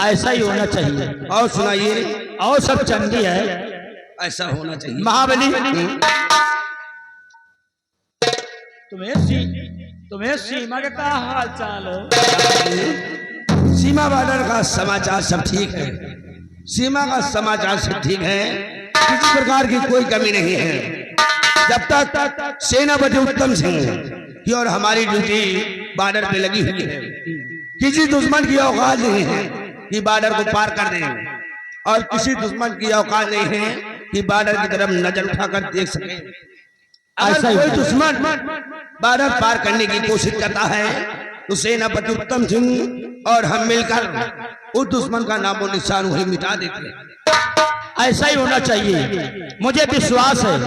ऐसा ही होना चाहिए। और सुनाइए। और सब चंगी है, ऐसा होना चाहिए। महाबली तुम्हें सीमा के क्या हाल चाल हो? सीमा बॉर्डर का समाचार सब ठीक है। सीमा का समाचार सब ठीक है, किसी प्रकार की कोई कमी नहीं है। जब तक सेनापति उत्तम सिंह की और हमारी ड्यूटी बॉर्डर पे लगी हुई है, किसी दुश्मन की औकात नहीं है कि बॉर्डर को पार कर दें, और किसी दुश्मन की औकात नहीं है कि बॉर्डर की तरफ नजर उठाकर देख सके। अगर कोई दुश्मन बॉर्डर पार करने की कोशिश करता है तो सेनापति उत्तम सिंह और हम मिलकर उस दुश्मन का नामो निशान वही मिटा देते हैं। ऐसा ही होना चाहिए। मुझे विश्वास है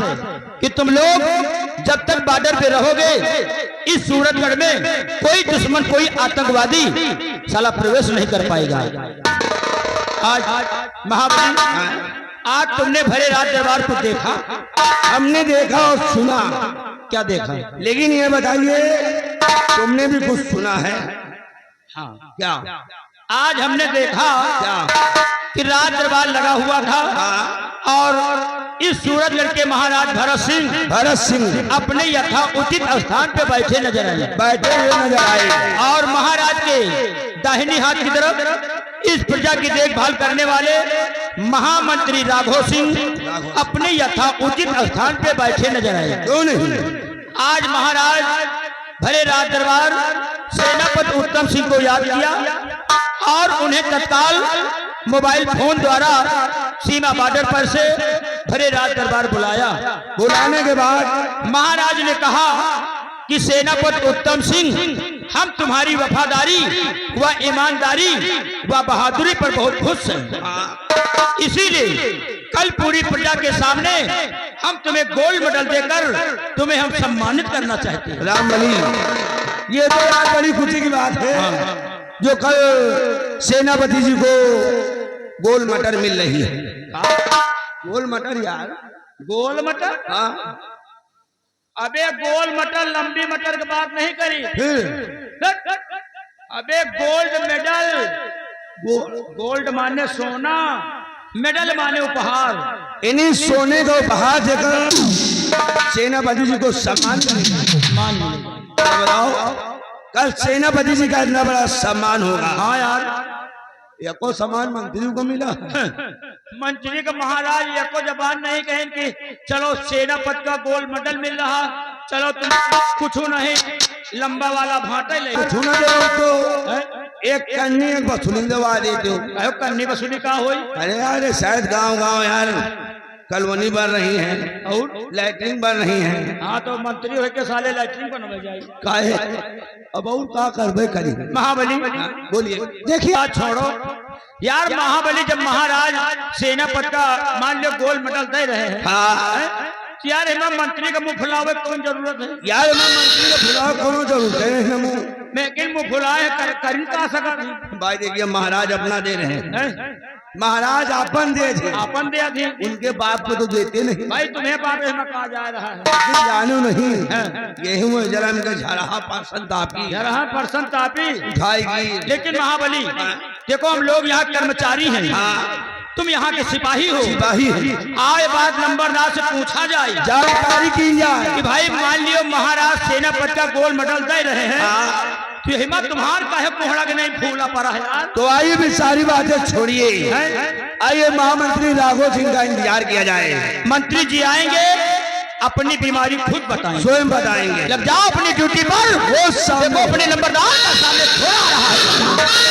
कि तुम लोग जब तक बॉर्डर पे रहोगे, इस सूरतगढ़ में कोई दुश्मन, कोई आतंकवादी साला प्रवेश नहीं कर पाएगा। आज महाबली, आज तुमने भरे रात दरबार को देखा? हमने देखा और सुना। क्या देखा? लेकिन ये बताइए, तुमने भी कुछ सुना है? हाँ, क्या? आज हमने देखा क्या? कि रात दरबार लगा हुआ था और इस सूरतगढ़ के महाराज भरत सिंह अपने यथा उचित स्थान पे बैठे नजर आए और महाराज के दाहिनी हाथ की तरफ इस प्रजा की देखभाल करने वाले महामंत्री राघव सिंह अपने यथा उचित स्थान पे बैठे नजर आए। क्यों नहीं? आज महाराज भले राज दरबार सेनापति उत्तम सिंह को याद किया और उन्हें तत्काल मोबाइल फोन द्वारा सीमा बॉर्डर पर से भरे राज दरबार बुलाया। बुलाने के बाद महाराज ने कहा कि सेनापति उत्तम सिंह, हम तुम्हारी वफादारी व ईमानदारी व बहादुरी पर बहुत खुश हैं। इसीलिए कल पूरी प्रजा के सामने हम तुम्हें गोल्ड मेडल देकर तुम्हें हम सम्मानित करना चाहते हैं। रामबली, ये तो यार बड़ी खुशी की बात है जो कल सेनापति जी को गोल मटर मिल रही है। गोल मटर यार, गोल मटर? हाँ। अबे गोल मटर लंबी मटर की बात नहीं करी। अबे गोल्ड मेडल, गोल्ड माने सोना, मेडल माने उपहार। इन्हीं सोने को उपहार देकर सेनापति जी को सम्मान बताओ, कल सेनापति जी का इतना बड़ा सम्मान होगा। हाँ यार, एको सम्मान मंत्री को मिला। मंत्री का महाराज एको जबान नहीं कहें कि चलो सेनापति का गोल्ड मेडल मिल रहा, चलो तुम कुछ नहीं लंबा वाला भाटा ले कुछ न दे तो एक कन्नी एक वसूली दवा देते हो। कन्नी वसूली का हुई? अरे यार शायद गांव यार कॉलोनी बन रही है और लैट्रिन बन रही है। हाँ तो मंत्री हो के साले लैट्रिन बनवाई जाए काहे? अब और का करबे करी? महाबली बोलिए। देखिए छोड़ो यार, महाबली जब महाराज सेनापति का मान लो गोल्ड मेडल दे रहे हैं, हाँ यार इमाम मंत्री का मुंह फुलावे कौन जरूरत है? यार इमाम मंत्री का फुलाव कौन जरूरत है? लेकिन मुंह फुलाए कर का सकत भाई देखिए, महाराज अपना दे रहे हैं। महाराज अपन दे थे, अपन दिया थी, उनके बाप को तो देते नहीं। भाई तुम्हें बाप में कहा जा रहा है? जानू नहीं, यही वो जरा इनका झरहा परसन तापी उठाएगी। लेकिन महाबली देखो, हम लोग यहाँ कर्मचारी हैं, तुम यहाँ के सिपाही हो। आए बात नंबरदार से पूछा जाए, जानकारी की जाए कि भाई मान लियो महाराज सेनापति का गोल्ड मेडल दे रहे हैं, तो हिम्मत तुम्हार का है कोहड़ा के नहीं फूला पड़ा है यार। तो आइए भी सारी बातें छोड़िए, आइए महामंत्री राघव सिंह का इंतजार किया जाए। मंत्री जी आएंगे, अपनी बीमारी खुद बताएंगे, स्वयं बताएंगे। लग जाओ अपनी ड्यूटी पर। वो सामने अपने नंबरदार का सामने थोड़ा रहा है।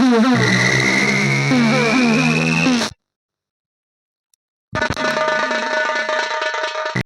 Thank you.